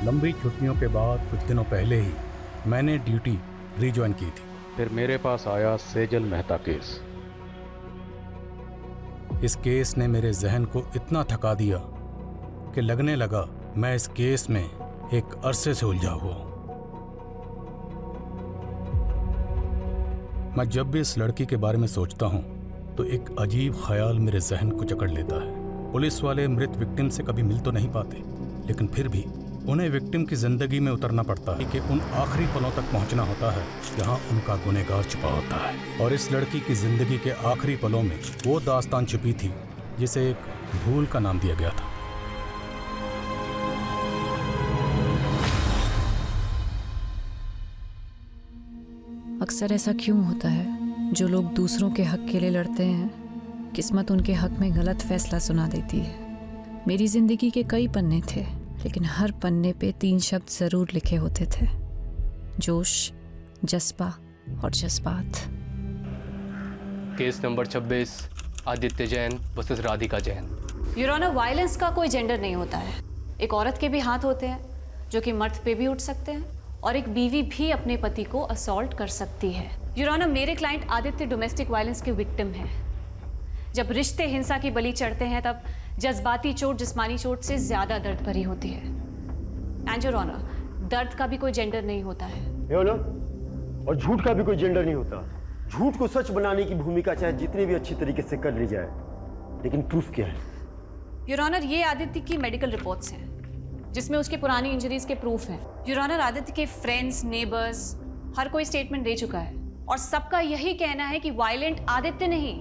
लंबी छुट्टियों के बाद कुछ दिनों पहले ही मैंने ड्यूटी रिज्वाइन की थी। फिर मेरे पास आया सेजल मेहता केस। इस केस ने मेरे जहन को इतना थका दिया कि लगने लगा मैं इस केस में एक अरसे से उलझा हुआ हूं। मैं जब भी इस लड़की के बारे में सोचता हूं तो एक अजीब ख्याल मेरे जहन को जकड़ लेता है। पुलिस वाले मृत विक्टिम से कभी मिल तो नहीं पाते, लेकिन फिर भी उन्हें विक्टिम की जिंदगी में उतरना पड़ता है कि उन आखिरी पलों तक पहुंचना होता है जहां उनका गुनहगार छुपा होता है। और इस लड़की की जिंदगी के आखिरी पलों में वो दास्तान छुपी थी जिसे एक भूल का नाम दिया गया था। अक्सर ऐसा क्यों होता है, जो लोग दूसरों के हक के लिए लड़ते हैं, किस्मत उनके हक में गलत फैसला सुना देती है। मेरी जिंदगी के कई पन्ने थे, लेकिन हर पन्ने पे 3 शब्द जरूर लिखे होते थे: जोश, जज्बा और जज्बात। Case number 26, Aditya Jain versus Radhika Jain. Your honour, violence का कोई जेंडर नहीं होता है। एक औरत के भी हाथ होते हैं जो कि मर्द पे भी उठ सकते हैं, और एक बीवी भी अपने पति को असॉल्ट कर सकती है। योर ऑनर, मेरे क्लाइंट आदित्य डोमेस्टिक वायलेंस के विक्टिम हैं। जब रिश्ते हिंसा की बलि चढ़ते हैं तब जज्बाती चोट जिस्मानी चोट से ज्यादा दर्द भरी होती है। एंड योर ऑनर, दर्द का भी कोई जेंडर नहीं होता है। योर ऑनर, और झूठ का भी कोई जेंडर नहीं होता। झूठ को सच बनाने की भूमिका चाहे जितनी भी अच्छी तरीके से कर ली जाए, लेकिन प्रूफ क्या है? योर ऑनर, ये आदित्य की मेडिकल रिपोर्ट्स हैं जिसमें उसकी पुरानी इंजरीज के प्रूफ हैं। योर ऑनर, आदित्य के फ्रेंड्स, नेबर्स हर कोई स्टेटमेंट दे चुका है और सबका यही कहना है कि वायलेंट आदित्य नहीं,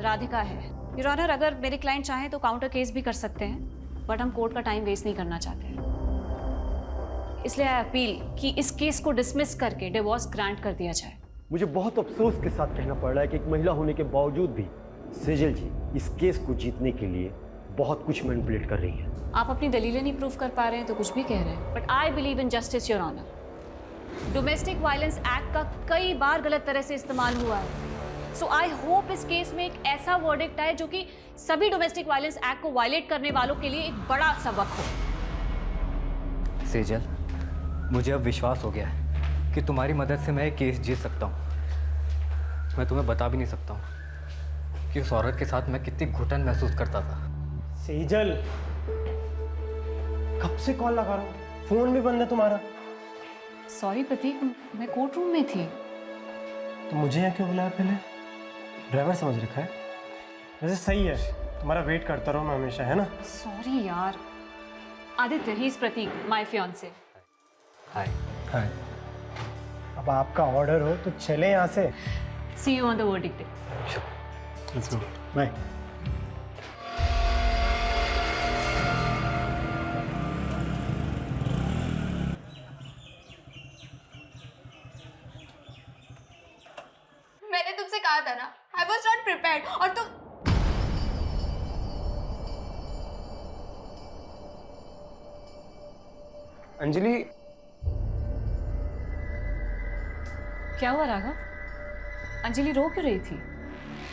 राधिका है। योर ऑनर, अगर मेरे क्लाइंट चाहें तो काउंटर केस भी कर सकते हैं, बट हम कोर्ट का टाइम वेस्ट नहीं करना चाहते, इसलिए आई अपील कि इस केस को डिसमिस करके डिवोर्स ग्रांट कर दिया जाए। मुझे बहुत अफसोस के साथ कहना पड़ रहा है कि एक महिला होने के बावजूद भी सेजल जी इस केस को जीतने के लिए बहुत कुछ मैनिपुलेट कर रही है। आप अपनी दलीलें नहीं प्रूव कर पा रहे हैं तो कुछ भी कह रहे हैं, but I believe in justice your honour. Domestic violence act का कई बार गलत तरह से इस्तेमाल हुआ है, सो आई होप इस केस में एक ऐसा वर्डिक्ट आए जो कि सभी डोमेस्टिक वायलेंस एक्ट को वायलेट करने वालों के लिए एक बड़ा सबक हो। सेजल, मुझे अब विश्वास हो गया है कि तुम्हारी मदद से मैं ये केस जीत सकता हूँ। मैं तुम्हें बता भी नहीं सकता हूँ कि उस औरत के साथ मैं कितनी घुटन महसूस करता था। सेजल, कब से कॉल लगा रहा हूँ, फोन भी बंद है तुम्हारा। सॉरी प्रतीक, मैं कोर्ट रूम में थी। तो मुझे यहाँ क्यों बुलाया? पहले ड्राइवर समझ रखा है। वैसे सही है, तुम्हारा वेट करता रहूँ मैं हमेशा, है ना? सॉरी यार। Aditya, he is Prateek, my fiance. Hi. Hi. अब आपका ऑर्डर हो तो चले यहाँ से। See you on the verdict day. Let's go. Bye. मैंने तुमसे कहा था ना, I was not prepared, और तुम अंजलि। क्या हुआ राघव? अंजलि रो क्यों रही थी?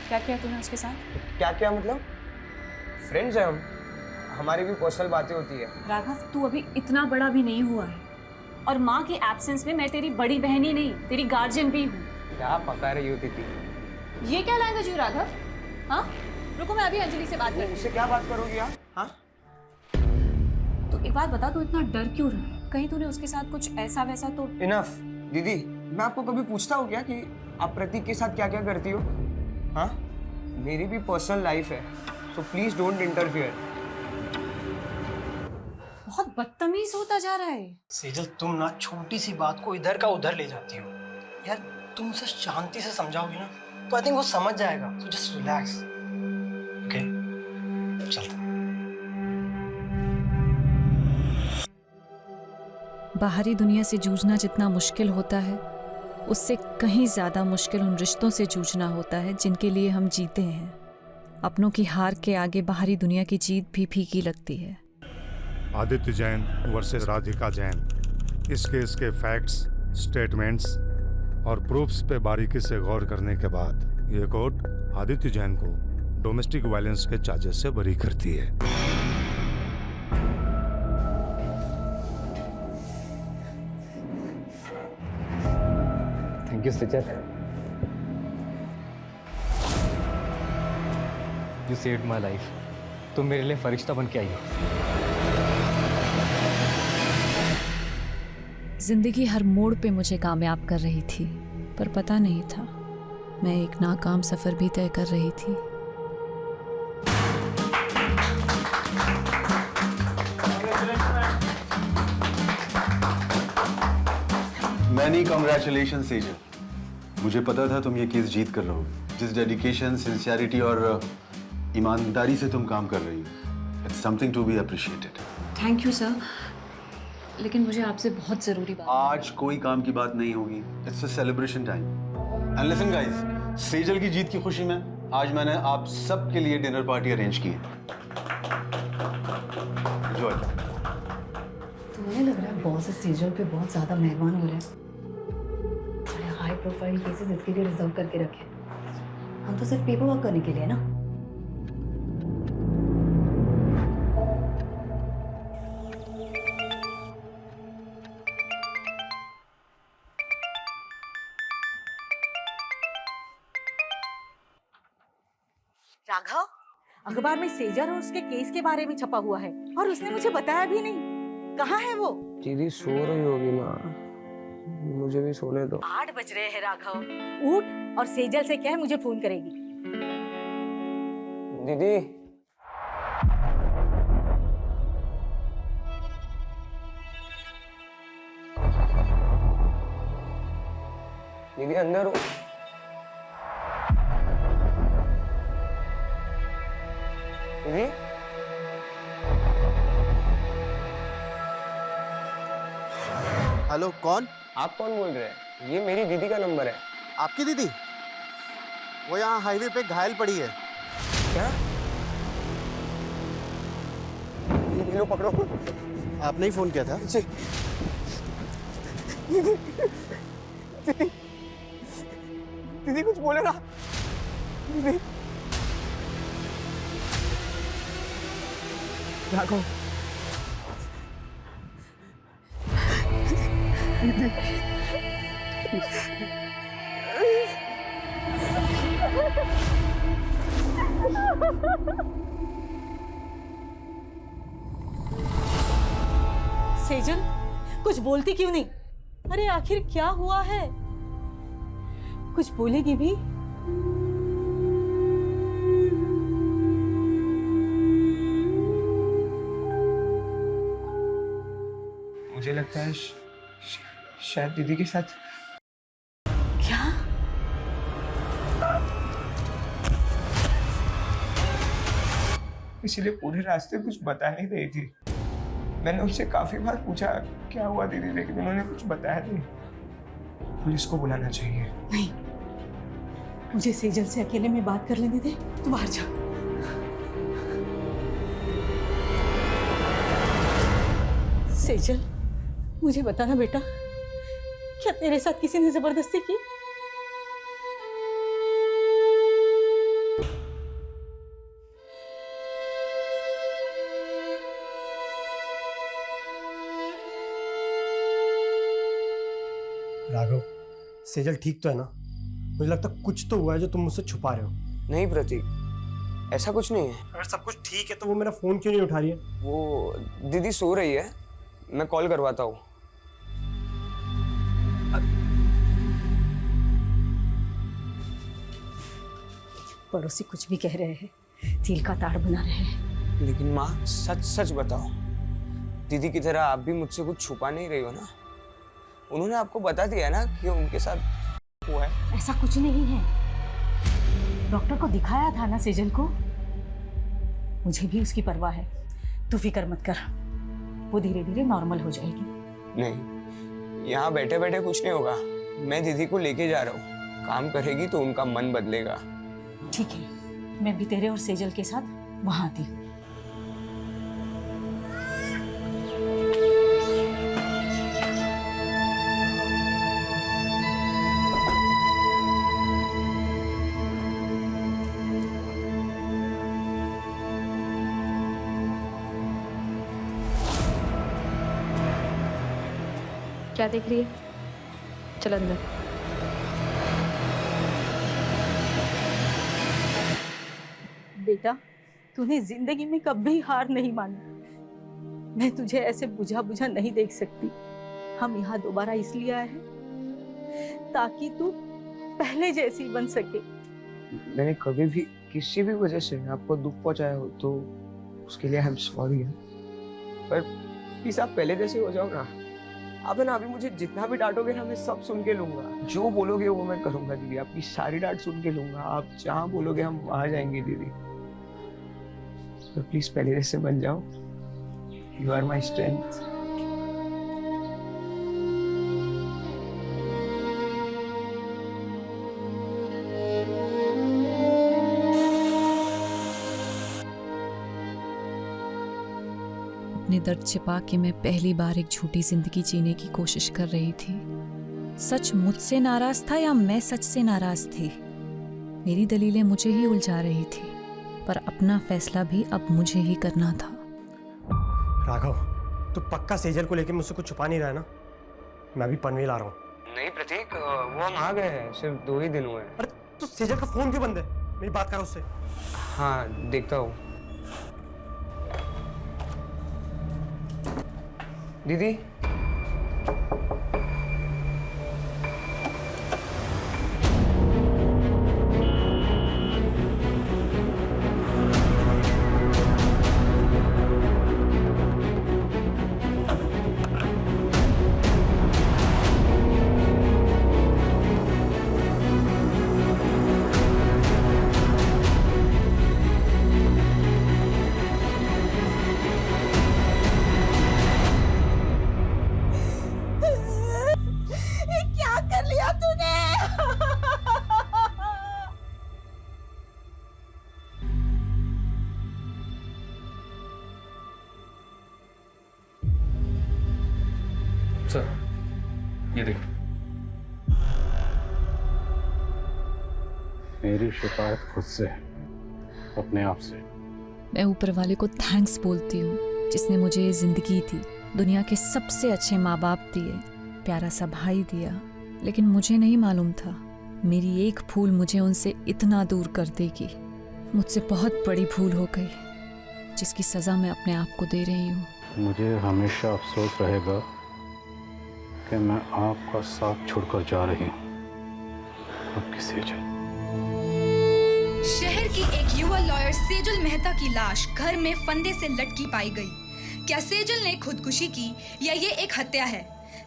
क्या किया तूने उसके साथ? क्या क्या मतलब? फ्रेंड्स हैं हम, हमारी भी पर्सनल बातें होती है। राघव, तू अभी इतना बड़ा भी नहीं हुआ है, और माँ की एब्सेंस में मैं तेरी बड़ी बहन ही नहीं, तेरी गार्जियन भी हूँ। क्या पका रही होती थी? ये क्या लैंग्वेज हुई राघव? हाँ, रुको, मैं अभी अंजलि से बात करती उससे क्या बात करोगी आप? हाँ, तो एक बात बता, तू इतना डर क्यों रहा है? कहीं तूने उसके साथ कुछ ऐसा वैसा तो? इनफ। दीदी, मैं आपको कभी पूछता हूँ क्या कि आप प्रतीक के साथ क्या क्या करती हो? हाँ, मेरी भी पर्सनल लाइफ है, सो प्लीज डोंट इंटरफियर। बहुत बदतमीज होता जा रहा है। सेजल, तुम ना छोटी सी बात को इधर का उधर ले जाती हो। यार, तुम उसे शांति से समझाओगी ना तो आई थिंक वो समझ जाएगा। So just relax, okay? चलते। बाहरी दुनिया से जूझना जितना मुश्किल होता है, उससे कहीं ज़्यादा मुश्किल उन रिश्तों से जूझना होता है जिनके लिए हम जीते हैं। अपनों की हार के आगे बाहरी दुनिया की जीत भी फीकी लगती है। आदित्य जैन वर्सेस राधिका जैन। इस केस के फैक्ट्स, स्टेटमेंट्स और प्रूफ्स पे बारीकी से गौर करने के बाद ये कोर्ट आदित्य जैन को डोमेस्टिक वायलेंस के चार्जेस से बरी करती है। Thank you Sejal. You saved my life. तुम मेरे लिए फरिश्ता बन के आई हो। जिंदगी हर मोड़ पे मुझे कामयाब कर रही थी, पर पता नहीं था मैं एक नाकाम सफर भी तय कर रही थी। Many congratulation Sejal. मुझे पता था तुम ये केस जीत कर रहोगे। जिस डेडिकेशन, सिंसियरिटी और ईमानदारी से तुम काम कर रही हो, it's something to be appreciated. Thank you sir, लेकिन मुझे आपसे बहुत ज़रूरी बात। आज कोई काम की बात नहीं होगी। It's a celebration time. And listen guys, Sejal की जीत की खुशी में आज मैंने आप सब के लिए डिनर पार्टी अरेंज की है। एंजॉय। तो मुझे लग रहा है बॉस सेजल पे बहुत ज़्यादा मेहरबान हो रहे हैं। बड़े हाई प्रोफाइल केसेस इसके लिए रिजर्व करके रखे। हम तो सिर्फ पेपर वर्क करने के लिए ना। राघव, अखबार में सेजल और उसके केस के बारे में छपा हुआ है और उसने मुझे बताया भी नहीं। कहाँ है वो? दीदी सो रही होगी माँ, मुझे भी सोने दो। 8 बज रहे हैं राघव, उठ और सेजल से कह मुझे फोन करेगी। दीदी दीदी अंदर हो। दीदी हेलो, कौन? आप कौन बोल रहे हैं? ये मेरी दीदी का नंबर है। आपकी दीदी? वो यहाँ हाईवे पे घायल पड़ी है। क्या? ये लो पकड़ो। आपने ही फोन किया था? जी। दीदी, दीदी, दीदी कुछ बोले ना। दीदी। राघव। सेजल, कुछ बोलती क्यों नहीं? अरे आखिर क्या हुआ है? कुछ बोलेगी भी? मुझे लगता है शायद दीदी के साथ। क्या? इसलिए पूरे रास्ते कुछ बता नहीं रही थी। मैंने उनसे काफी बार पूछा क्या हुआ दीदी, लेकिन उन्होंने कुछ बताया नहीं। पुलिस को बुलाना चाहिए। नहीं, मुझे सेजल से अकेले में बात कर लेने दे। तू बाहर जा। सेजल, मुझे बताना बेटा, क्या तेरे साथ किसी ने जबरदस्ती की? राघव, सेजल ठीक तो है ना? मुझे लगता है कुछ तो हुआ है जो तुम मुझसे छुपा रहे हो। नहीं प्रतीक, ऐसा कुछ नहीं है। अगर सब कुछ ठीक है तो वो मेरा फोन क्यों नहीं उठा रही है? वो दीदी सो रही है, मैं कॉल करवाता हूँ। पड़ोसी कुछ भी कह रहे हैं, तिल का ताड़ बना रहे हैं। लेकिन माँ सच सच बताओ, दीदी की तरह आप भी मुझसे कुछ छुपा नहीं रही हो ना? उन्होंने आपको बता दिया ना कि उनके साथ हुआ है। ऐसा कुछ नहीं है, डॉक्टर को दिखाया था ना सेजल को। मुझे भी उसकी परवाह है, तू फिक्र मत कर, वो धीरे धीरे नॉर्मल हो जाएगी। नहीं, यहाँ बैठे बैठे कुछ नहीं होगा। मैं दीदी को लेके जा रहा हूँ, काम करेगी तो उनका मन बदलेगा। ठीक है, मैं भी तेरे और सेजल के साथ वहां आती हूँ। क्या देख रही है? चल अंदर। बेटा, तूने जिंदगी में कभी हार नहीं मानी। मैं तुझे ऐसे बुझा बुझा नहीं देख सकती। हम यहाँ दोबारा इसलिए आए हैं ताकि तू पहले जैसी बन सके। मैंने कभी भी किसी भी वजह से आपको दुख पहुंचाया हो तो उसके लिए आई एम सॉरी। पर प्लीज आप पहले जैसे हो जाओ ना। आप है ना, अभी मुझे जितना भी डांटोगे ना मैं सब सुन के लूंगा। जो बोलोगे वो मैं करूंगा दीदी। आपकी सारी डांट सुन के लूंगा। आप जहाँ बोलोगे हम वहां जाएंगे दीदी। तो प्लीज पहले जैसे बन जाओ। You are my strength. अपने दर्द छिपा के मैं पहली बार एक झूठी जिंदगी जीने की कोशिश कर रही थी। सच मुझसे नाराज था या मैं सच से नाराज थी? मेरी दलीलें मुझे ही उलझा रही थी, पर अपना फैसला भी अब मुझे ही करना था। राघव, तू पक्का सेजल को लेके मुझसे कुछ छुपा नहीं रहा है ना? मैं भी पनवेल आ रहा हूँ। नहीं प्रतीक, वो हम आ गए हैं, सिर्फ 2 ही दिन हुए हैं। अरे तू सेजल का फोन क्यों बंद है? मेरी बात कर उससे। हाँ देखता हूँ। दीदी, क्या कर लिया तूने? सर, ये देखो, मेरी शिकायत खुद से है, अपने आप से। मैं ऊपर वाले को थैंक्स बोलती हूँ जिसने मुझे ये जिंदगी दी, दुनिया के सबसे अच्छे माँ बाप दिए, प्यारा सा भाई दिया। लेकिन मुझे नहीं मालूम था मेरी एक भूल मुझे उनसे इतना दूर कर देगी। मुझसे बहुत बड़ी भूल हो गई जिसकी सज़ा मैं अपने आप को दे रही हूँ। मुझे हमेशा अफसोस रहेगा कि मैं आपका साथ छोड़कर जा रही हूँ। आपकी सेजल। शहर की एक युवा लॉयर सेजल मेहता की लाश घर में फंदे से लटकी पाई गई। क्या सेजल ने खुदकुशी की या ये एक हत्या है?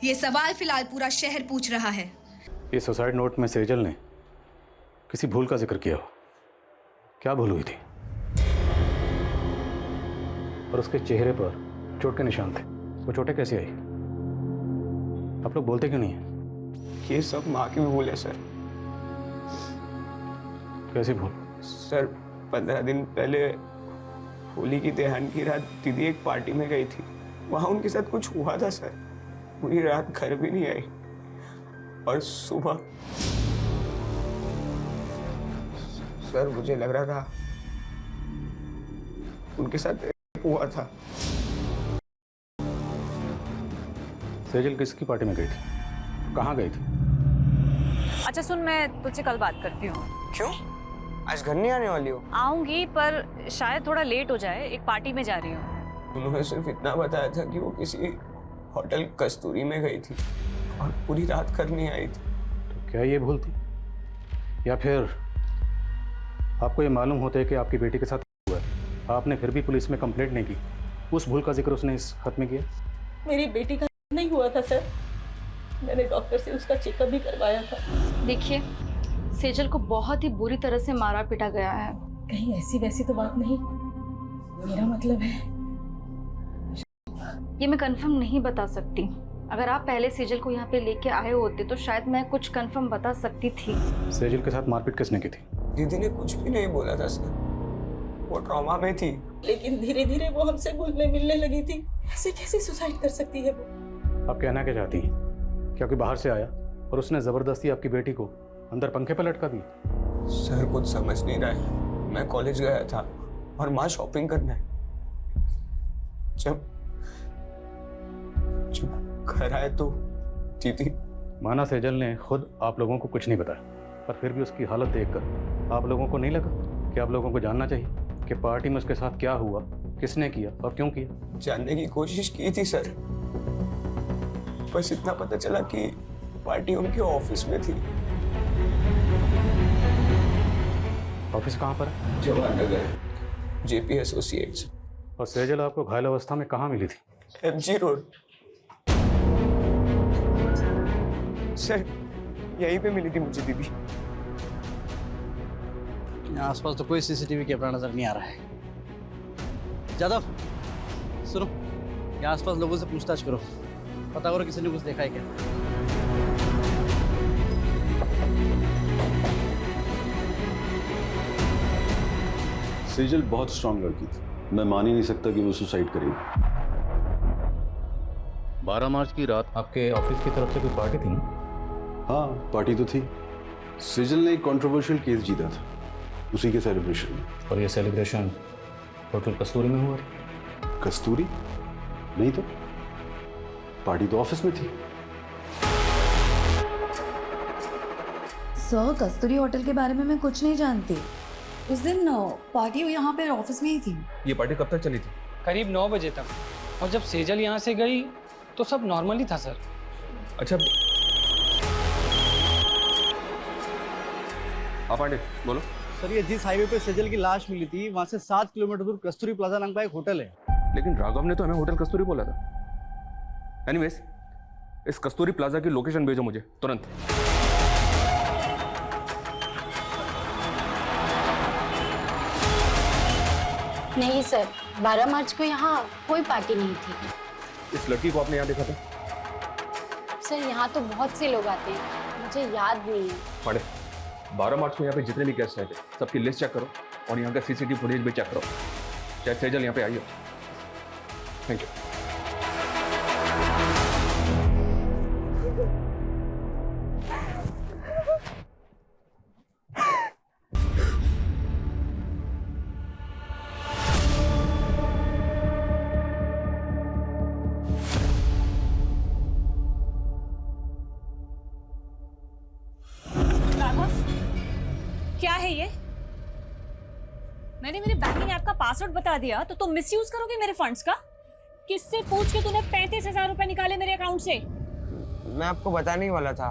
ये सवाल फिलहाल पूरा शहर पूछ रहा है। ये सुसाइड नोट में सेजल ने किसी भूल का जिक्र किया हो। क्या भूल हुई थी? और उसके चेहरे पर चोट के निशान थे। वो चोटें कैसे आई? आप लोग बोलते क्यों नहीं है? ये सब माँ की भूल है सर। कैसी भूल? सर 15 दिन पहले होली की त्योहार की रात दीदी एक पार्टी में गई थी। वहाँ उनके साथ कुछ हुआ था सर। पूरी रात घर भी नहीं आई और सुबह सर मुझे लग रहा था उनके साथ हुआ था। सेजल किसकी पार्टी में गई थी? कहाँ गई थी? अच्छा सुन, मैं तुझसे कल बात करती हूँ। क्यों? आज घर नहीं आने वाली हो? आऊंगी पर शायद थोड़ा लेट हो जाए, एक पार्टी में जा रही हूँ। उन्होंने सिर्फ इतना बताया था कि वो किसी होटल कस्तूरी में गई थी और पूरी रात घर नहीं आई थी। तो क्या ये भूल थी? या फिर आपको ये मालूम होता है कि आपकी बेटी के साथ हुआ है, आपने फिर भी पुलिस में कंप्लेंट नहीं की? उस भूल का जिक्र उसने इस खत में किया? मेरी बेटी का नहीं हुआ था सर। मैंने डॉक्टर से उसका चेकअप भी करवाया था। देखिए, सेजल को बहुत ही बुरी तरह से मारा पीटा गया है। कहीं ऐसी वैसी तो बात नहीं? मेरा मतलब है ये मैं कंफर्म नहीं बता सकती। अगर आप पहले सेजल को यहाँ पे लेके आए होते तो शायद मैं कुछ कंफर्म बता सकती थी। सेजल के साथ मारपीट किसने की थी? दीदी ने कुछ भी नहीं बोला था सर। वो ट्रॉमा में थी। लेकिन धीरे धीरे वो हमसे घुलने मिलने लगी थी। ऐसे कैसे सुसाइड कर सकती है वो? आप कहना क्या चाहती हैं? क्या कोई बाहर से आया और उसने जबरदस्ती आपकी बेटी को अंदर पंखे पर लटका दी? सर कुछ समझ नहीं रहा है। मैं कॉलेज गया था और माँ शॉपिंग करने। जब घर आए तो दीदी। माना सेजल ने खुद आप लोगों को कुछ नहीं बताया, पर फिर भी उसकी हालत देखकर आप लोगों को नहीं लगा कि आप लोगों को जानना चाहिए? कि पार्टी में उसके साथ क्या हुआ, किसने किया और क्यों किया? जानने की कोशिश की थी सर, बस इतना पता चला कि पार्टी उनके ऑफिस में थी। ऑफिस कहाँ पर है? Jawahar Nagar, JP associates. और सेजल आपको घायल अवस्था में कहाँ मिली थी? एमजी रोड सर, यहीं पे मिली थी मुझे बीबी। आसपास तो कोई सीसीटीवी कैमरा नजर नहीं आ रहा है। जादव सुनो, यहाँ आसपास लोगों से पूछताछ करो, पता करो किसी ने कुछ देखा है क्या। सेजल बहुत स्ट्रांग लड़की थी, मैं मान ही नहीं सकता कि वो सुसाइड करेगी। 12 मार्च की रात आपके ऑफिस की तरफ से कोई पार्टी थी ना? हाँ, पार्टी तो थी। सेजल ने एक कंट्रोवर्शियल केस जीता था, उसी के सेलिब्रेशन में। और ये सेलिब्रेशन होटल कस्तूरी में हुआ? कस्तूरी नहीं तो, पार्टी तो ऑफिस में थी। सर, कस्तूरी होटल के बारे में मैं कुछ नहीं जानती। उस दिन पार्टी यहाँ पे ऑफिस में ही थी। ये पार्टी कब तक चली थी? करीब 9 बजे तक, और जब सेजल यहाँ से गई तो सब नॉर्मली था सर। अच्छा, हाँ पांडे बोलो। सर, ये जिस हाईवे पे सेजल की लाश मिली थी, वहाँ से 7 किलोमीटर दूर कस्तूरी प्लाजा नाम का एक होटल है। लेकिन राघव ने तो हमें होटल कस्तूरी बोला था। एनीवेज, इस कस्तूरी प्लाजा की लोकेशन भेजो मुझे तुरंत। नहीं सर, 12 मार्च को यहाँ कोई पार्टी नहीं थी। इस लड़की को आपने यहाँ देखा था? सर, यहाँ तो बहुत से लोग आते हैं, मुझे याद नहीं है। पांडे, 12 मार्च को यहाँ पे जितने भी गेस्ट आए थे सबकी लिस्ट चेक करो और यहाँ का सीसीटीवी फुटेज भी चेक करो, चाहे सेजल यहाँ पे आई हो। Thank you. क्या है ये? मैंने मेरे बैंकिंग ऐप का पासवर्ड बता दिया तो तुम मिसयूज करोगे मेरे फंड्स का? किससे पूछ के तूने 35,000 रुपए निकाले मेरे अकाउंट से? मैं आपको बताने ही वाला था।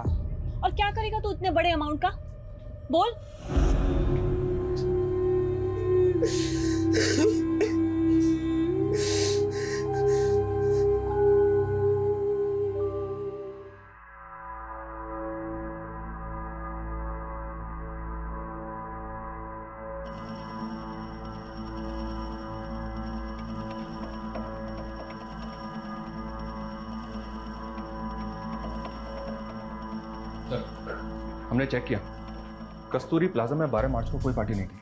और क्या करेगा तू इतने बड़े अमाउंट का? बोल। हमने चेक किया, कस्तूरी प्लाजा में 12 मार्च को कोई पार्टी नहीं थी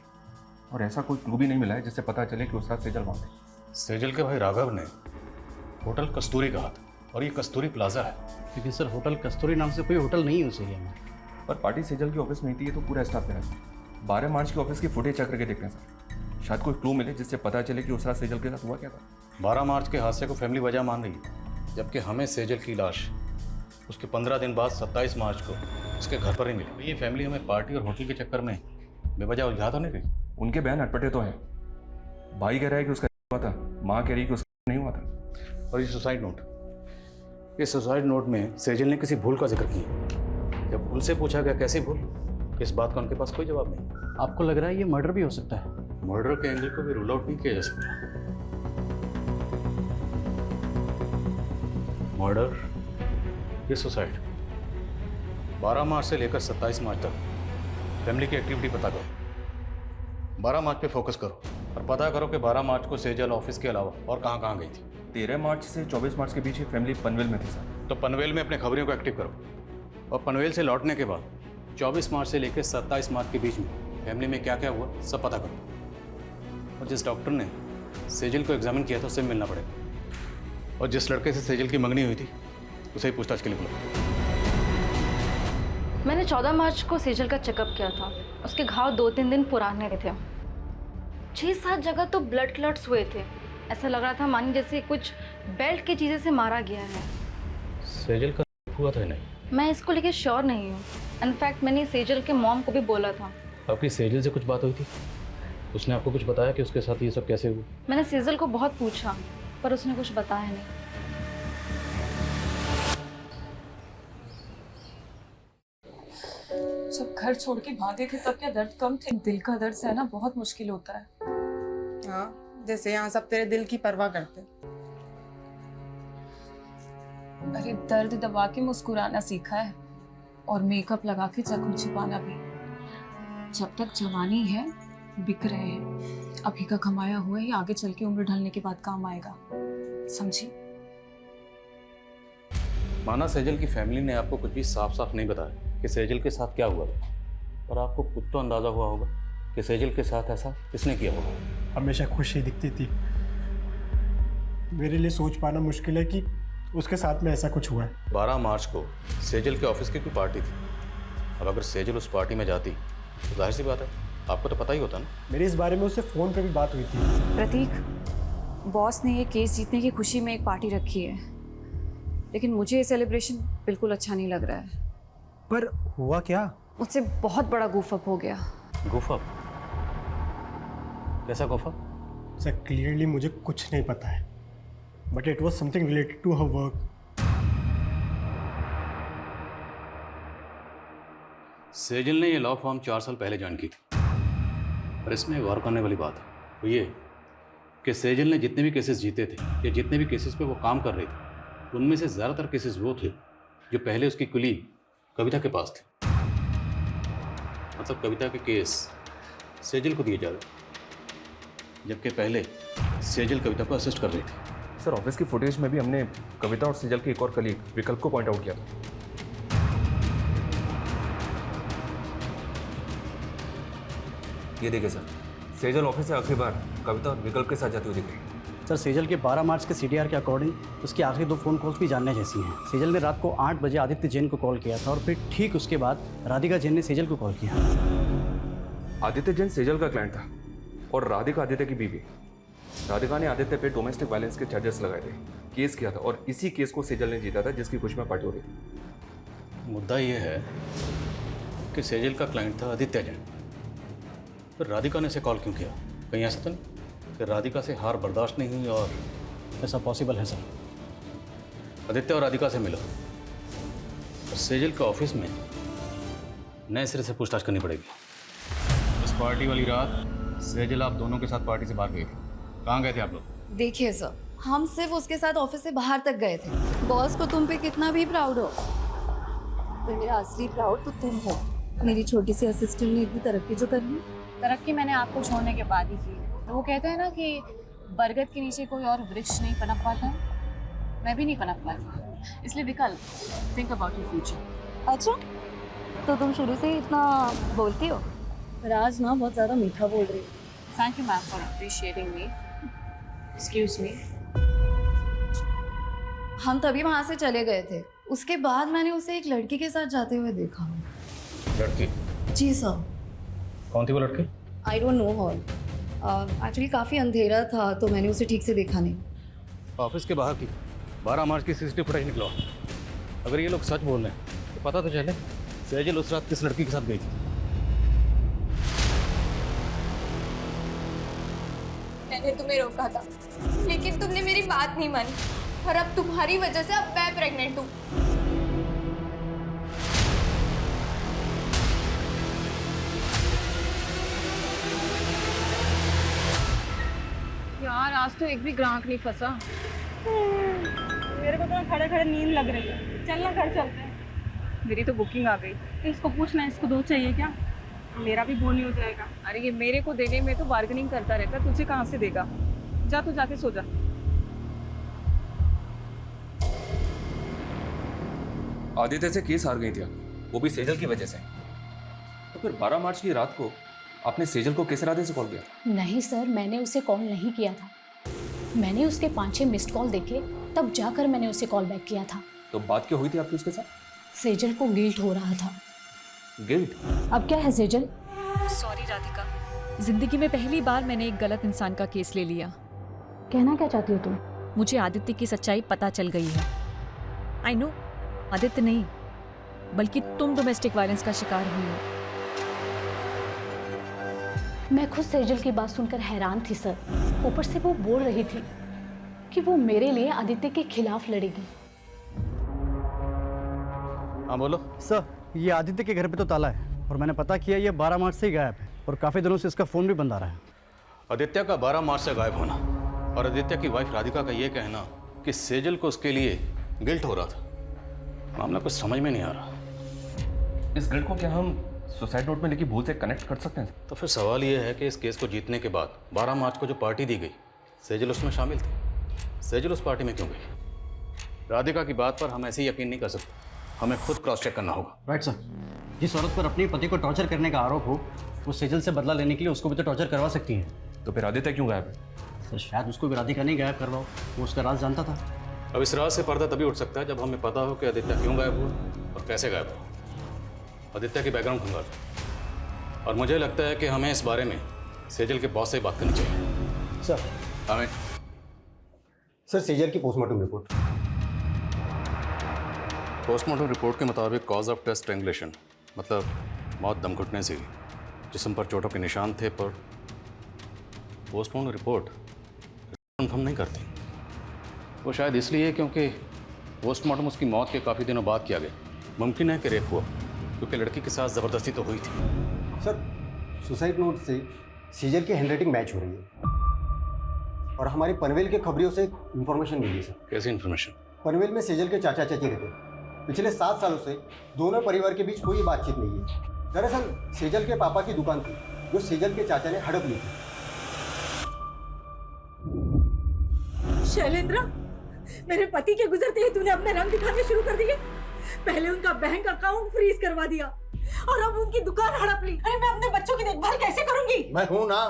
और ऐसा कोई क्लू भी नहीं मिला है जिससे पता चले कि उस रात सेजल वहाँ थी। सेजल के भाई राघव ने होटल कस्तूरी कहा था और ये कस्तूरी प्लाजा है। लेकिन सर, होटल कस्तूरी नाम से कोई होटल नहीं है उस एरिया में। पर पार्टी सेजल की ऑफिस में थी, ये तो पूरा स्टाफ में है। 12 मार्च की ऑफिस की फुटेज चेक करके देखते हैं सर, शायद कोई क्लू मिले जिससे पता चले कि उस रात सेजल के साथ हुआ क्या था। 12 मार्च के हादसे को फैमिली वजह मान रही है, जबकि हमें सेजल की लाश उसके 15 दिन बाद 27 मार्च को उसके घर पर ही मिली। ये फैमिली हमें पार्टी और होटल के चक्कर में बेवजह उलझा तो नहीं रही? उनके बयान अटपटे तो हैं। भाई कह रहा है कि उसका हुआ था, माँ कह रही है कि उसका नहीं हुआ था। और ये सुसाइड नोट, इस सुसाइड नोट में सेजल ने किसी भूल का जिक्र किया। जब भूल से पूछा गया कैसी भूल, इस बात का उनके पास कोई जवाब नहीं। आपको लग रहा है ये मर्डर भी हो सकता है? मर्डर के एंगल को भी रूल आउट नहीं किया जा सकता। मर्डर, ये सुसाइड। 12 मार्च से लेकर 27 मार्च तक फैमिली की एक्टिविटी पता करो। 12 मार्च पे फोकस करो और पता करो कि 12 मार्च को सेजल ऑफिस के अलावा और कहाँ कहाँ गई थी। 13 मार्च से 24 मार्च के बीच ये फैमिली पनवेल में थी सर। तो पनवेल में अपने खबरियों को एक्टिव करो और पनवेल से लौटने के बाद 24 मार्च से लेकर 27 मार्च के बीच में फैमिली में क्या क्या हुआ सब पता करो। और जिस डॉक्टर ने सेजल को एग्जामिन किया था उससे मिलना पड़ेगा, और जिस लड़के से सेजल की मंगनी हुई थी उसे ही पूछताछ के लिए बुलाओ। मैंने 14 मार्च को सेजल का चेकअप किया था, उसके घाव 2-3 दिन पुराने थे। 6-7 जगह तो ब्लड क्लॉट्स हुए थे। ऐसा लग रहा था मानी जैसे कुछ बेल्ट की चीज़ें से मारा गया है। सेजल का हुआ था नहीं? मैं इसको लेके श्योर नहीं हूँ। इनफैक्ट मैंने सेजल के मॉम को भी बोला था। आपकी सेजल से कुछ बात हुई थी? उसने आपको कुछ बताया कि उसके साथ ये सब कैसे हुआ? मैंने सेजल को बहुत पूछा पर उसने कुछ बताया नहीं। जब घर छोड़ के भागे थे तब क्या दर्द कम थे? दिल का दर्द सहना बहुत मुश्किल होता है। हाँ, जैसे यहाँ सब तेरे दिल की परवाह करते। अरे दर्द दबा के मुस्कुराना सीखा है और मेकअप लगा के जख्म छुपाना भी। जब तक जवानी है बिक रहे हैं, अभी का कमाया हुआ ही आगे चल के उम्र ढलने के बाद काम आएगा, समझी? माना सेजल की फैमिली ने आपको कुछ भी साफ साफ नहीं बताया कि सेजल के साथ क्या हुआ था, पर आपको कुछ तो अंदाजा हुआ होगा कि सेजल के साथ ऐसा किसने किया होगा। हमेशा खुशी दिखती थी, मेरे लिए सोच पाना मुश्किल है कि उसके साथ में ऐसा कुछ हुआ है। 12 मार्च को सेजल के ऑफिस की कोई पार्टी थी। अब अगर सेजल उस पार्टी में जाती तो जाहिर सी बात है आपको तो पता ही होता ना। मेरी इस बारे में उससे फ़ोन पे भी बात हुई थी। प्रतीक, बॉस ने ये केस जीतने की खुशी में एक पार्टी रखी है, लेकिन मुझे ये सेलिब्रेशन बिल्कुल अच्छा नहीं लग रहा है। पर हुआ क्या? मुझसे बहुत बड़ा गूफअप हो गया। गूफअप? कैसा गूफअप? सर क्लियरली मुझे कुछ नहीं पता है, but it was something related to her work. Sejal ने ये लॉ फॉर्म 4 साल पहले ज्वाइन की थी, और इसमें गौर करने वाली बात है वो ये कि सेजल ने जितने भी केसेस जीते थे या जितने भी केसेस पे वो काम कर रही थी, उनमें से ज़्यादातर केसेस वो थे जो पहले उसकी कुलीग कविता के पास थे। मतलब कविता के केस सेजल को दिए जा रहे, जबकि पहले सेजल कविता को असिस्ट कर रही थी। सर ऑफिस की फुटेज में भी हमने कविता और सेजल के एक और कलीग विकल्प को पॉइंट आउट किया था। ये देखिए सर, सेजल ऑफिस से आखिरी बार कविता और विकल्प के साथ जाती हुई दिख रही है। सर सेजल के 12 मार्च के सीडीआर के अकॉर्डिंग उसकी आखिरी 2 फ़ोन कॉल्स भी जानने जैसी हैं। सेजल ने रात को 8 बजे आदित्य जैन को कॉल किया था और फिर ठीक उसके बाद राधिका जैन ने सेजल को कॉल किया। आदित्य जैन सेजल का क्लाइंट था और राधिका आदित्य की बीवी। राधिका ने आदित्य पे डोमेस्टिक वायलेंस के चार्जेस लगाए थे, केस किया था और इसी केस को सेजल ने जीता था, जिसकी खुशी में पार्टी हो रही थी। मुद्दा ये है कि सेजल का क्लाइंट था आदित्य जैन, फिर राधिका ने इसे कॉल क्यों किया? कहीं ऐसा तो नहीं कि राधिका से हार बर्दाश्त नहीं हुई? और ऐसा पॉसिबल है सर। आदित्य और राधिका से मिला और सेजल के ऑफिस में नए सिरे से पूछताछ करनी पड़ेगी। इस पार्टी वाली रात सेजल आप दोनों के साथ पार्टी से बाहर गए थे, कहाँ गए थे आप लोग? देखिए सर, हम सिर्फ उसके साथ ऑफिस से बाहर तक गए थे। बॉस को तुम पे कितना भी प्राउड हो, पर मेरा असली प्राउड तो तुम हो। मेरी छोटी सी असिस्टेंट ने इतनी तरक्की जो कर ली। तरक्की मैंने आपको छोड़ने के बाद ही की। तो वो कहते हैं ना कि बरगद के नीचे कोई और वृक्ष नहीं पनप पाता, मैं भी नहीं पनप पाती। इसलिए विकल्प, थिंक अबाउट योर फ्यूचर। अच्छा, तो तुम शुरू से ही इतना बोलती हो? राज ना बहुत ज़्यादा मीठा बोल रही है। Thank you ma'am for appreciating me. Excuse me. हम तभी वहाँ से चले गए थे। उसके बाद मैंने उसे एक लड़की के साथ जाते हुए देखा। लड़की? जी सर। कौन थी वो लड़की? I don't know her. Actually काफ़ी अंधेरा था तो मैंने उसे ठीक से देखा नहीं। ऑफिस के बाहर की 12 मार्च की सीसीटीवी फुटेज निकलवा। अगर ये लोग सच बोल रहे हैं तो पता तो चले सेजल उस रात किस लड़की के साथ गई थी। मैंने तुम्हें रोका था, लेकिन तुमने मेरी बात नहीं मानी और अब तुम्हारी वजह से अब मैं प्रेग्नेंट हूँ। यार आज तो एक भी ग्राहक नहीं फंसा। मेरे को तो खड़े खड़े नींद लग रही है। चल ना घर चलते हैं। मेरी तो बुकिंग आ गई। इसको पूछना इसको 2 चाहिए क्या? मेरा भी बोल नहीं हो जाएगा। अरे ये मेरे को देने में तो बार्गेनिंग करता रहता, तुझे कहाँ से देगा? जा तू जाके सो जा। आदित्य से केस हार गई थी, वो भी सेजल की वजह से। तो फिर 12 मार्च की रात को आपने सेजल को किस इरादे से कॉल किया? नहीं सर, मैंने उसे कॉल नहीं किया था। मैंने उसके 5-6 मिस्ड कॉल देखे, तब जाकर मैंने उसे कॉल बैक किया था। तो बात क्या हुई थी आपकी उसके साथ? सेजल को गिल्ट हो रहा था। गिल्ट? अब क्या है सेजल? सॉरी राधिका, जिंदगी में पहली बार मैंने एक गलत इंसान का केस ले लिया। कहना क्या चाहती हो तुम? मुझे आदित्य की सच्चाई पता चल गई है। आई नो, आदित्य नहीं बल्कि तुम डोमेस्टिक वायलेंस का शिकार हुई हो। मैं खुद सेजल की बात सुनकर हैरान थी सर। ऊपर से वो बोल रही थी कि वो मेरे लिए आदित्य के खिलाफ लड़ेगी। हाँ बोलो। सर, ये आदित्य के घर पे तो ताला है और मैंने पता किया ये 12 मार्च से ही गायब है और काफ़ी दिनों से इसका फ़ोन भी बंद आ रहा है। आदित्य का 12 मार्च से गायब होना और आदित्य की वाइफ राधिका का ये कहना कि सेजल को उसके लिए गिल्ट हो रहा था, मामला कुछ समझ में नहीं आ रहा। इस गिल्ट को क्या हम सुसाइड नोट में लिखी भूल से कनेक्ट कर सकते हैं? तो फिर सवाल ये है कि इस केस को जीतने के बाद 12 मार्च को जो पार्टी दी गई, सेजल उसमें शामिल थी। सेजल उस पार्टी में क्यों गई? राधिका की बात पर हम ऐसे ही यकीन नहीं कर सकते, हमें खुद क्रॉस चेक करना होगा। Right sir. जिस औरत पर अपने पति को टॉर्चर करने का आरोप हो, वो सेजल से बदला लेने के लिए उसको भी तो टॉर्चर करवा सकती है। तो फिर आदित्य क्यों गायब है? सर, शायद उसको भी राधिका नहीं गायब करवाओ, वो उसका राज जानता था। अब इस राज से पर्दा तभी उठ सकता है जब हमें पता हो कि आदित्य क्यों गायब हुआ और कैसे गायब हुआ। आदित्य की बैकग्राउंड खंगाल, और मुझे लगता है कि हमें इस बारे में सेजल के बॉस से बात करनी चाहिए। सर। हमें सर, सेजल की पोस्टमार्टम रिपोर्ट। पोस्टमार्टम रिपोर्ट के मुताबिक कॉज ऑफ डेथ स्ट्रैंगुलेशन, मतलब मौत दम घुटने से हुई। जिस्म पर चोटों के निशान थे, पर पोस्टमार्टम रिपोर्ट कंफर्म नहीं करती। वो शायद इसलिए क्योंकि पोस्टमार्टम उसकी मौत के काफ़ी दिनों बाद किया गया। मुमकिन है कि रेप हुआ, क्योंकि लड़की के साथ ज़बरदस्ती तो हुई थी। सर, सुसाइड नोट से सेजल की हैंडराइटिंग मैच हो रही है और हमारी पनवेल के खबरियों से इंफॉर्मेशन मिली है सर। कैसी इंफॉर्मेशन? पनवेल में सेजल के चाचा चाची रहते हैं। पिछले 7 सालों से दोनों परिवार के बीच कोई बातचीत नहीं है। दरअसल सेजल के पापा की दुकान थी जो सेजल के चाचा ने हड़प ली थी। शैलेंद्र, मेरे पति के गुजरते ही तूने अपने रंग दिखाने शुरू कर दिए। पहले उनका बैंक अकाउंट फ्रीज करवा दिया और अब उनकी दुकान हड़प ली। अरे मैं अपने बच्चों की देखभाल कैसे करूंगी? मैं हूं ना,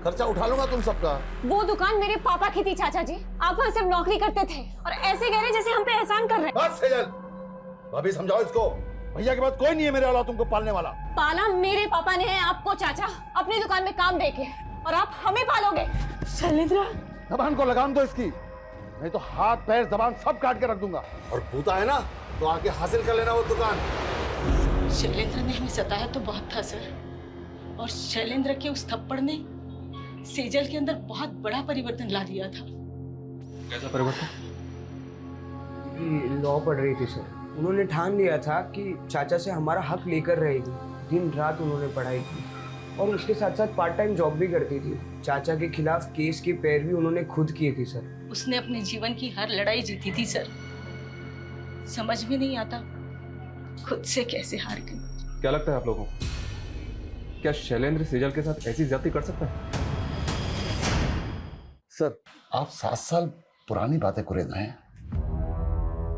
खर्चा उठा लूंगा तुम सबका। वो दुकान मेरे पापा की थी चाचा जी, आप वहाँ सिर्फ नौकरी करते थे और ऐसे कह रहे जैसे हम पे एहसान कर रहे हैं। बस सेजल, भाभी समझाओ इसको। भैया के बाद कोई नहीं है मेरे औलाद तुमको पालने वाला। पाला मेरे पापा ने है आपको चाचा, अपनी दुकान में काम देके, और आप हमें पालोगे। शैलेंद्र, जबान को लगाम दो इसकी, नहीं तो हाथ पैर जबान सब काट के रख दूंगा। और पूता है ना तो आके हासिल कर लेना वो दुकान। शैलेंद्र ने हमें सताया तो बहुत था सर, और शैलेंद्र के उस थप्पड़ ने सेजल के अंदर बहुत बड़ा परिवर्तन ला दिया था। कैसा परिवर्तन? लॉ पढ़ रही थी सर। उन्होंने ठान लिया था कि चाचा से हमारा हक लेकर रहेगी। दिन रात उन्होंने पढ़ाई की और उसके साथ साथ पार्ट टाइम जॉब भी करती थी। चाचा के खिलाफ केस की पैरवी उन्होंने खुद की थी सर। उसने अपने जीवन की हर लड़ाई जीती थी सर। समझ में नहीं आता खुद से कैसे हार गई। क्या लगता है आप लोगों को, क्या शैलेंद्र सेजल के साथ ऐसी ज्यादती कर सकता है? सर, आप 7 साल पुरानी बातें कुरेद रहे हैं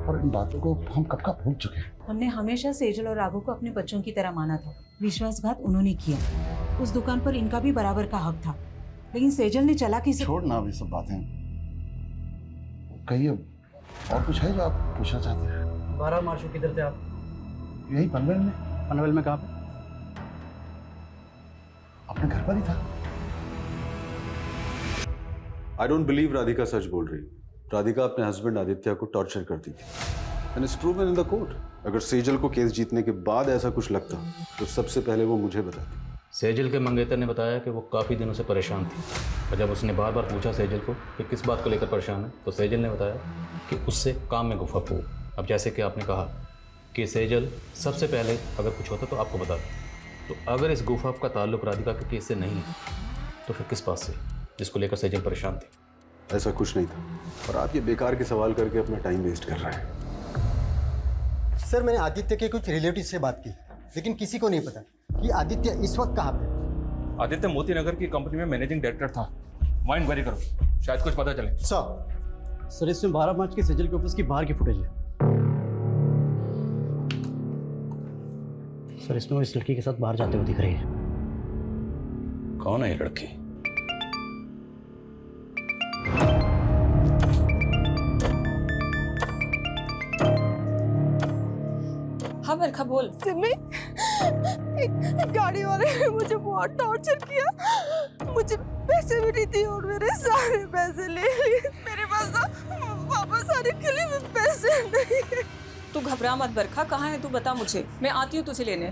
और इन बातों को हम कब का भूल चुके हैं। हमने हमेशा सेजल और राघव को अपने बच्चों की तरह माना था। विश्वासघात उन्होंने किया। उस दुकान पर इनका भी बराबर का हक था, लेकिन सेजल ने चालाकी से। छोड़ना अभी सब बातें, कहिए और कुछ है जो आप पूछना चाहते हैं? 12 मार्च को किधर थे आप? यही पनवेल में। पनवेल में कहाँ पे? अपने घर पर ही था। आई डोंट बिलीव राधिका सच बोल रही। राधिका अपने हस्बैंड आदित्य को टॉर्चर करती थी and it's proven in the court. अगर सेजल को केस जीतने के बाद ऐसा कुछ लगता तो सबसे पहले वो मुझे बताती। सेजल के मंगेतर ने बताया कि वो काफ़ी दिनों से परेशान थी, और जब उसने बार बार पूछा सेजल को कि किस बात को लेकर परेशान है, तो सेजल ने बताया कि उससे काम में गुफ्तगू हो। अब जैसे कि आपने कहा कि सेजल सबसे पहले अगर कुछ होता तो आपको बता दें, तो अगर इस गुफ्तगू का ताल्लुक राधिका के केस से नहीं है तो फिर किस बात से, जिसको लेकर सेजल परेशान थी? ऐसा कुछ नहीं था, और आप ये बेकार के सवाल करके अपना टाइम वेस्ट कर रहे हैं। सर, मैंने आदित्य के कुछ रिलेटिव से बात की, लेकिन किसी को नहीं पता कि आदित्य इस वक्त कहाँ पे। आदित्य मोती नगर की कंपनी में मैनेजिंग डायरेक्टर था। वहाँ इंक्वायरी करो, शायद कुछ पता चले। सर, इसमें 12 मार्च की सेजल के ऑफिस की बाहर की फुटेज है। सर, इसमें वो इस लड़की के साथ बाहर जाते हुए दिख रही है। कौन है ये लड़की? हाँ बरखा बोल। सिमी, एक गाड़ी वाले ने मुझे बहुत टॉर्चर किया। मुझे पैसे भी नहीं दिए और मेरे सारे पैसे ले लिए। मेरे पास तो वापस आने के लिए भी पैसे नहीं है। तू घबरा मत बरखा, कहाँ है तू बता मुझे, मैं आती हूँ तुझे लेने।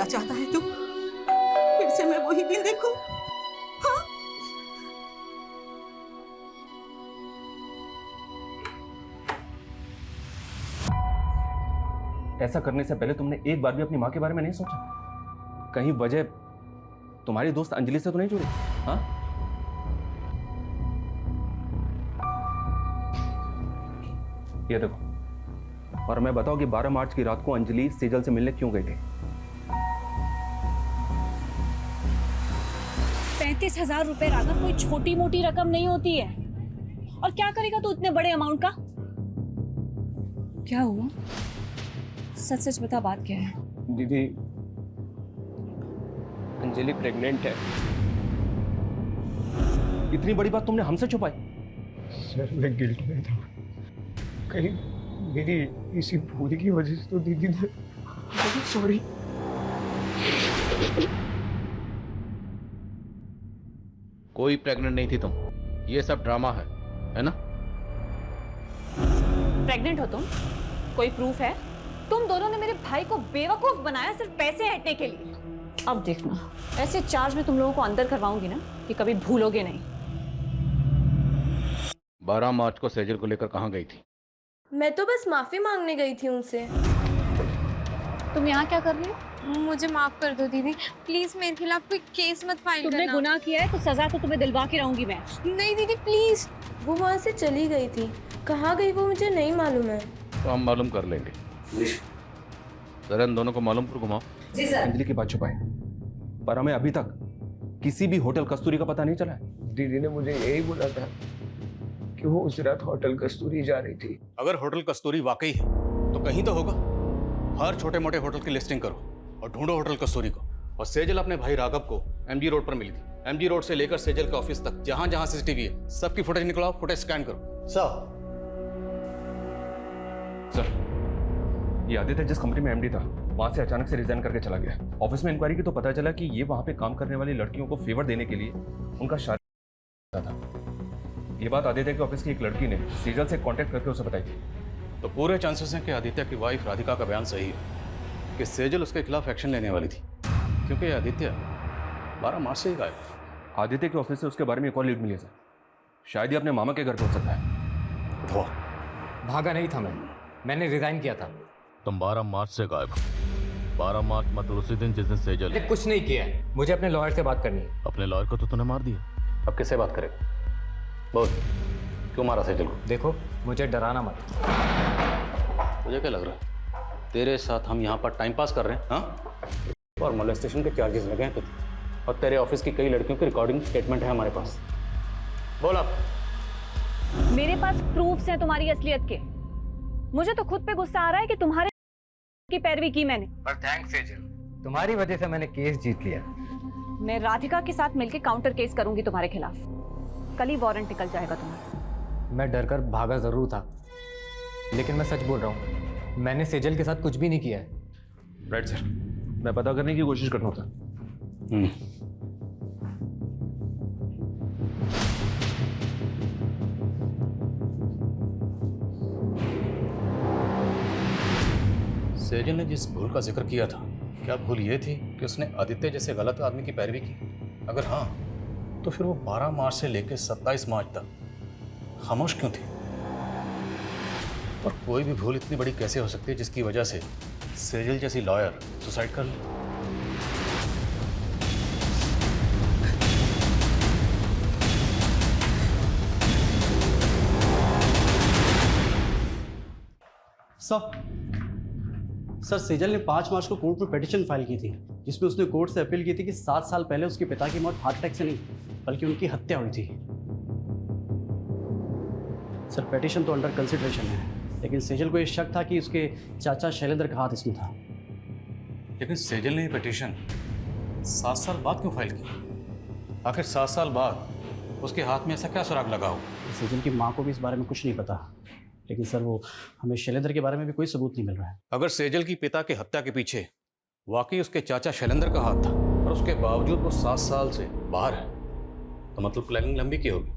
क्या चाहता है तू? फिर से मैं वही दिन देखूं? हाँ? ऐसा करने से पहले तुमने एक बार भी अपनी माँ के बारे में नहीं सोचा? कहीं वजह तुम्हारी दोस्त अंजलि से तो नहीं जुड़ी? हाँ? ये देखो, और मैं बताऊं कि 12 मार्च की रात को अंजलि सेजल से मिलने क्यों गई थी? 35,000 रुपए राघव कोई छोटी मोटी रकम नहीं होती है। और क्या करेगा तू इतने बड़े अमाउंट का? क्या हुआ? सच सच बता, बात क्या है? दीदी, अंजलि प्रेग्नेंट है। इतनी बड़ी बात तुमने हमसे छुपाई? सर, मैं गिल्ट में था। कहीं मेरी इसी भूल की वजह से तो दीदी ने, सॉरी। कोई प्रेग्नेंट नहीं थी तुम, ये सब ड्रामा है ना? प्रेग्नेंट हो तुम? कोई प्रूफ है? तुम दोनों ने मेरे भाई को बेवकूफ बनाया सिर्फ पैसे हटने के लिए। अब देखना, ऐसे चार्ज में तुम लोगों को अंदर करवाऊंगी ना कि कभी भूलोगे नहीं। 12 मार्च को सेजल को लेकर कहाँ गई थी? मैं तो बस माफी मांगने गई थी उनसे। तुम यहाँ क्या कर रही हो? मुझे माफ कर दो दीदी, प्लीज मेरे खिलाफ कोई केस मत फाइल करना। तुमने गुनाह किया है तो सजा तो तुम्हें दिलवा के रहूंगी मैं। नहीं दीदी प्लीज। वो वहाँ से चली गई थी, कहाँ गई वो मुझे नहीं मालूम है। तो हम मालूम कर लेंगे। जरा इन दोनों को मालूम पर घुमाओ। जी सर। अंजलि की बात छुपाए, पर हमें अभी तक किसी भी होटल कस्तूरी का पता नहीं चला है। दीदी ने मुझे यही बोला था कि वो उस रात होटल कस्तूरी जा रही थी। अगर होटल कस्तूरी वाकई है तो कहीं तो होगा। हर छोटे मोटे होटल की लिस्टिंग करो और ढूंढो होटल कस्तूरी को। और सेजल अपने भाई राघव को एमजी रोड पर मिली थी। एमजी रोड से लेकर सेजल के ऑफिस तक जहां जहां सीसीटीवी है सबकी फुटेज निकलाओ, फुटेज स्कैन करो। सर, ये आदित्य जिस कंपनी में एमडी था वहां से अचानक से रिजाइन करके चला गया। ऑफिस में इंक्वायरी की तो पता चला कि ये वहां पे काम करने वाली लड़कियों को फेवर देने के लिए उनका शादी था। ये बात आदित्य के ऑफिस की एक लड़की ने सेजल से कांटेक्ट करके उसे बताई थी। तो पूरे चांसेस हैं कि आदित्य की वाइफ राधिका का बयान सही है कि सेजल उसके खिलाफ एक्शन लेने वाली थी, क्योंकि आदित्य 12 मार्च से ही गायब। आदित्य के ऑफिस से उसके बारे में एक और लीड मिली है सर। शायद ही अपने मामा के घर पहुंच सकता है। उठो। भागा नहीं था मैंने रिजाइन किया था। तुम 12 मार्च से गायब हो। 12 मार्च मतलब उसी दिन जिस दिन सेजल मैंने कुछ नहीं किया है। मुझे अपने लॉयर से बात करनी है। अपने लॉयर को तो तूने मार दिया। अब किससे बात करेगा? बोल, क्यों मारा सेजल को? देखो, मुझे डराना मत। मुझे क्या लग रहा है तेरे साथ हम यहाँ पर टाइम पास कर रहे हैं? हाँ, और मोलेस्टेशन के चार्जेस लगे हैं तुझे, और तेरे ऑफिस की कई लड़कियों की रिकॉर्डिंग स्टेटमेंट है हमारे पास। बोल अब। मेरे पास प्रूफ्स हैं तुम्हारी असलियत के। मुझे तो खुद पे गुस्सा आ रहा है कि तुम्हारे की पैरवी की मैंने। पर थैंक्स सेजल, तुम्हारी वजह से मैंने केस जीत लिया। मैं राधिका के साथ मिलकर काउंटर केस करूंगी तुम्हारे खिलाफ। कल ही वारंट निकल जाएगा तुम्हारा। मैं डरकर भागा जरूर था, लेकिन मैं सच बोल रहा हूँ, मैंने सेजल के साथ कुछ भी नहीं किया है। राइट सर, मैं पता करने की कोशिश करता हूँ। सेजल ने जिस भूल का जिक्र किया था, क्या भूल ये थी कि उसने आदित्य जैसे गलत आदमी की पैरवी की? अगर हाँ, तो फिर वो 12 मार्च से लेकर 27 मार्च तक खामोश क्यों थी? और कोई भी भूल इतनी बड़ी कैसे हो सकती है जिसकी वजह से सेजल जैसी लॉयर सुसाइड कर ले? सर, सेजल ने 5 मार्च को कोर्ट में पिटीशन फाइल की थी, जिसमें उसने कोर्ट से अपील की थी कि 7 साल पहले उसके पिता की मौत हार्ट अटैक से नहीं बल्कि उनकी हत्या हुई थी। सर, पिटीशन तो अंडर कंसिडरेशन है, लेकिन सेजल को ये शक था कि उसके चाचा शैलेंद्र का हाथ इसमें था। लेकिन सेजल ने ये पिटीशन 7 साल बाद क्यों फाइल की? आखिर 7 साल बाद उसके हाथ में ऐसा क्या सुराग लगा हो? सेजल की माँ को भी इस बारे में कुछ नहीं पता, लेकिन सर वो हमें शैलेंद्र के बारे में भी कोई सबूत नहीं मिल रहा है। अगर सेजल की पिता की हत्या के पीछे वाकई उसके चाचा शैलेंद्र का हाथ था और उसके बावजूद वो 7 साल से बाहर है, तो मतलब प्लानिंग लंबी की होगी।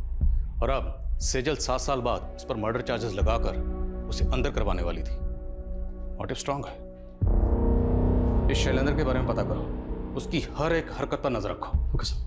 और अब सेजल 7 साल बाद उस पर मर्डर चार्जेस लगाकर उसे अंदर करवाने वाली थी। मोटिव स्ट्रांग है। इस शैलेंद्र के बारे में पता करो, उसकी हर एक हरकत पर नजर रखो। Okay sir.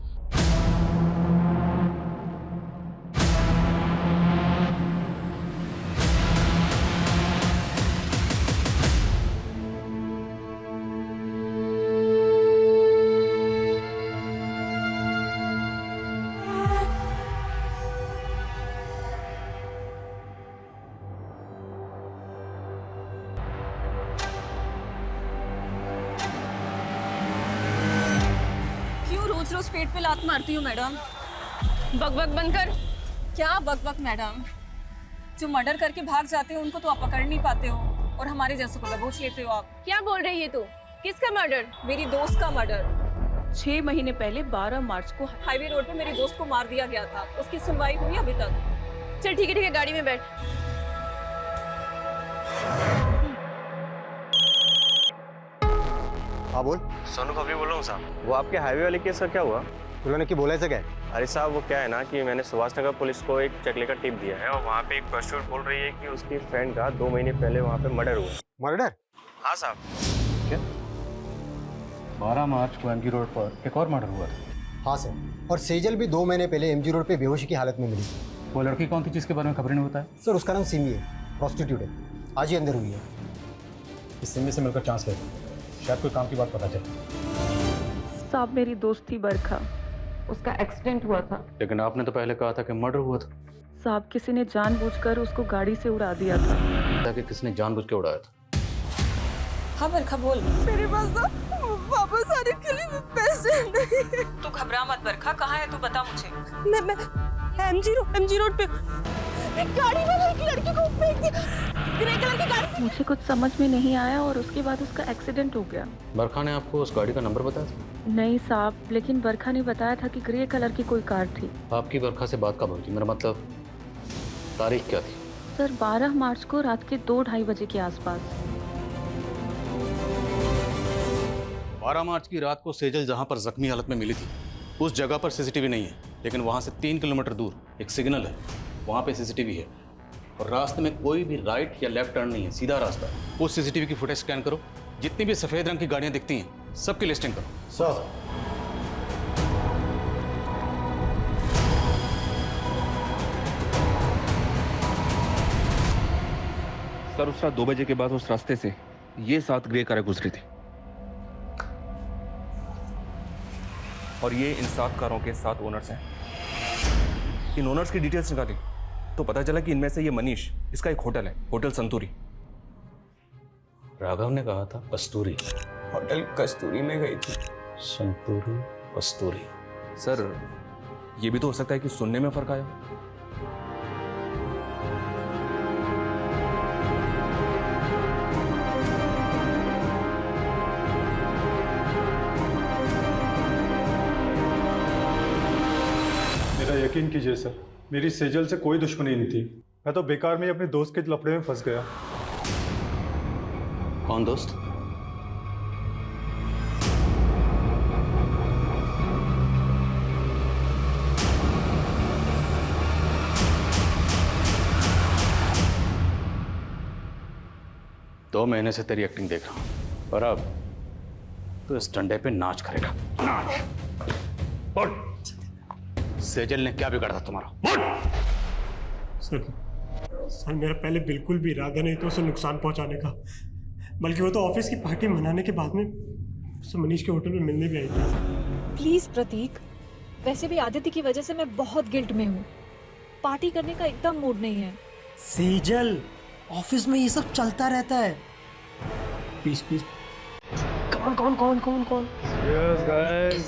रोज पेट पे लात मारती हूँ मैडम। बकबक बंद कर। क्या बकबक मैडम? जो मर्डर करके भाग जाते हो उनको तो आप पकड़ नहीं पाते हो और हमारे जैसे को दबोच लेते हो आप। क्या बोल रही है तू? किसका मर्डर? मेरी दोस्त का मर्डर। 6 महीने पहले 12 मार्च को हाईवे रोड पे मेरी दोस्त को मार दिया गया था। उसकी सुनवाई हुई अभी तक? चल ठीक है गाड़ी में बैठ। हाँ बोल। सोनू खबरी बोल रहा हूँ साहब। वो आपके हाईवे वाले केस का क्या हुआ? उन्होंने की बोला है क्या? अरे साहब वो क्या है ना कि मैंने सुभाष नगर पुलिस को एक चकले का टिप दिया है और वहाँ पे एक प्रोस्टिट्यूट बोल रही है कि उसकी फ्रेंड का 2 महीने पहले वहाँ पे मर्डर हुआ। मर्डर? हाँ साहब। क्या 12 मार्च को एमजी रोड पर एक और मर्डर हुआ? हाँ सर, और सेजल भी 2 महीने पहले एमजी रोड पे बेहोशी की हालत में मिली। वो लड़की कौन थी जिसके बारे में खबर नहीं होता है? सर उसका नाम सिमी है, प्रोस्टिट्यूट है, आज ही अंदर हुई है। इस सिमी से मिलकर चांस ले, शायद कोई काम की बात पता चले। साहब मेरी दोस्त थी बरखा, उसका एक्सीडेंट हुआ था। लेकिन आपने तो पहले कहा था कि मर्डर हुआ था। साहब किसी ने जानबूझकर उसको गाड़ी से उड़ा दिया था। ताकि किसने जानबूझ के उड़ाया था? हाँ बरखा बोल। मेरे पास तो वापस आने के लिए पैसे नहीं। तू घबरा मत बरखा, कहाँ है तू बता मुझे। मैं एमजी रोड पे गाड़ी वाला एक लड़की को फेंक दिया, ग्रे कलर की गाड़ी। मुझे कुछ समझ में नहीं आया और उसके बाद उसका एक्सीडेंट हो गया। बरखा ने आपको उस गाड़ी का नंबर बताया था? नहीं साहब, लेकिन बरखा ने बताया था कि ग्रे कलर की कोई कार थी। आपकी बरखा से बात कब हुई थी? मेरा मतलब तारीख क्या थी? सर 12 मार्च को रात के 2-2:30 बजे के आसपास। 12 मार्च की रात को सेजल जहां पर जख्मी हालत में मिली थी उस जगह पर सीसीटीवी नहीं है, लेकिन वहां से 3 किलोमीटर दूर एक सिग्नल है, वहां पे सीसीटीवी है। और रास्ते में कोई भी राइट या लेफ्ट टर्न नहीं है, सीधा रास्ता है। उस सीसीटीवी की फुटेज स्कैन करो, जितनी भी सफेद रंग की गाड़ियां दिखती हैं सबकी लिस्टिंग करो। सर सर उस रात 2 बजे के बाद उस रास्ते से ये 7 ग्रे कारें गुजरी थी और ये इन 7 कारों के 7 ओनर्स हैं। इन ओनर्स की डिटेल्स निकाली तो पता चला कि इनमें से ये मनीष, इसका एक होटल है, होटल संतूरी। राघव ने कहा था कस्तूरी। होटल कस्तूरी में गई थी। संतूरी कस्तूरी। सर ये भी तो हो सकता है कि सुनने में फर्क आया। मेरा यकीन कीजिए सर, मेरी सेजल से कोई दुश्मनी नहीं थी। मैं तो बेकार में ही अपने दोस्त के लफड़े में फंस गया। कौन दोस्त? दो महीने से तेरी एक्टिंग देख रहा हूं और अब तो इस डंडे पे नाच करेगा। नाच। बोल, सेजल ने क्या बिगाड़ा था तुम्हारा? सर मेरा पहले बिल्कुल भी इरादा नहीं था उसे नुकसान पहुंचाने का, बल्कि वो तो ऑफिस की पार्टी मनाने के बाद में उससे मनीष के होटल में मिलने भी आई थी। प्लीज प्रतीक, वैसे भी आदित्य की वजह से मैं बहुत गिल्ट में हूँ। पार्टी करने का एकदम मूड नहीं है। सेजल, ऑफिस में ये सब चलता रहता है। Please please. कौन कौन कौन कौन कौन? Cheers, guys.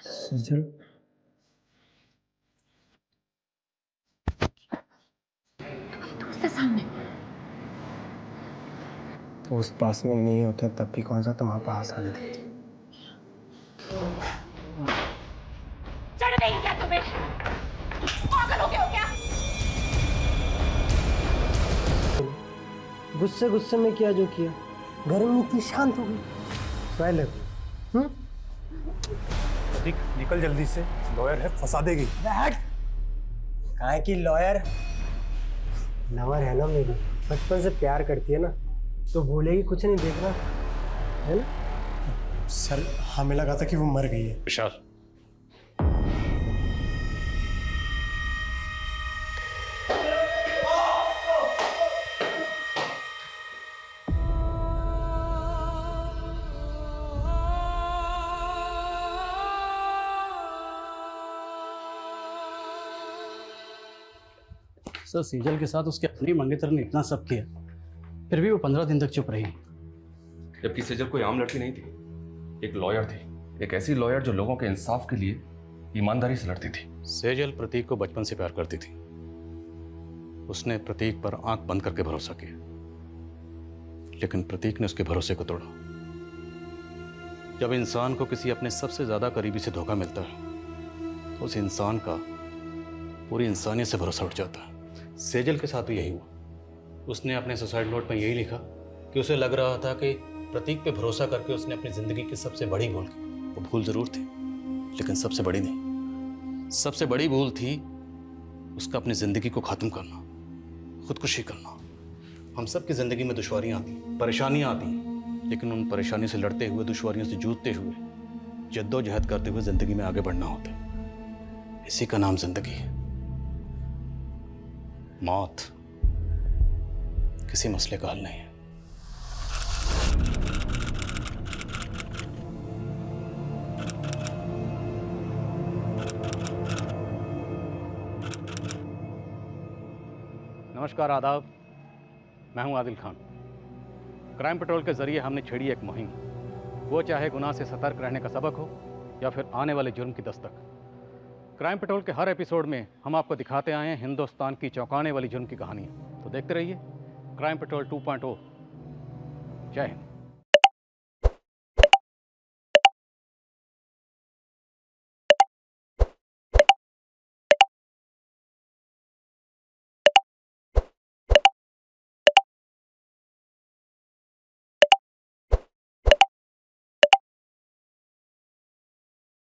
सेजल, सामने तो उस पास में नहीं होते तब भी कौन सा तुम्हारे पास आ जाते। चढ़ नहीं क्या तुम्हें? पागल हो गए हो क्या? गुस्से गुस्से में किया जो किया, घर में इतनी शांत हो गई। साइलेंट। निकल जल्दी से, लॉयर है, फंसा देगी। काहे की लॉयर लवर है ना मेरी, बचपन से प्यार करती है ना, तो बोलेगी कुछ नहीं देखना, है ना? सर हमें लगा था कि वो मर गई है। विशाल, सर सेजल के साथ उसके अपने मंगेतर ने इतना सब किया, फिर भी वो 15 दिन तक चुप रही। जबकि सेजल कोई आम लड़की नहीं थी, एक लॉयर थी, एक ऐसी लॉयर जो लोगों के इंसाफ के लिए ईमानदारी से लड़ती थी। सेजल प्रतीक को बचपन से प्यार करती थी। उसने प्रतीक पर आंख बंद करके भरोसा किया, लेकिन प्रतीक ने उसके भरोसे को तोड़ा। जब इंसान को किसी अपने सबसे ज्यादा करीबी से धोखा मिलता है तो उस इंसान का पूरी इंसानियत से भरोसा उठ जाता है। सेजल के साथ भी यही हुआ। उसने अपने सुसाइड नोट में यही लिखा कि उसे लग रहा था कि प्रतीक पे भरोसा करके उसने अपनी जिंदगी की सबसे बड़ी भूल की। वो भूल जरूर थी, लेकिन सबसे बड़ी नहीं। सबसे बड़ी भूल थी उसका अपनी जिंदगी को खत्म करना, खुदकुशी करना। हम सब की जिंदगी में दुश्वारियां आती, परेशानियां आती, लेकिन उन परेशानियों से लड़ते हुए, दुश्वारियों से जूझते हुए, जद्दोजहद करते हुए जिंदगी में आगे बढ़ना होता है। इसी का नाम जिंदगी है। मौत किसी मसले का हल नहीं है। नमस्कार, आदाब। मैं हूं आदिल खान। क्राइम पेट्रोल के जरिए हमने छेड़ी एक मुहिम, वो चाहे गुनाह से सतर्क रहने का सबक हो या फिर आने वाले जुर्म की दस्तक। क्राइम पेट्रोल के हर एपिसोड में हम आपको दिखाते आए हैं हिंदुस्तान की चौंकाने वाली जुर्म की कहानियां। तो देखते रहिए क्राइम पेट्रोल 2.0। जय हिंद।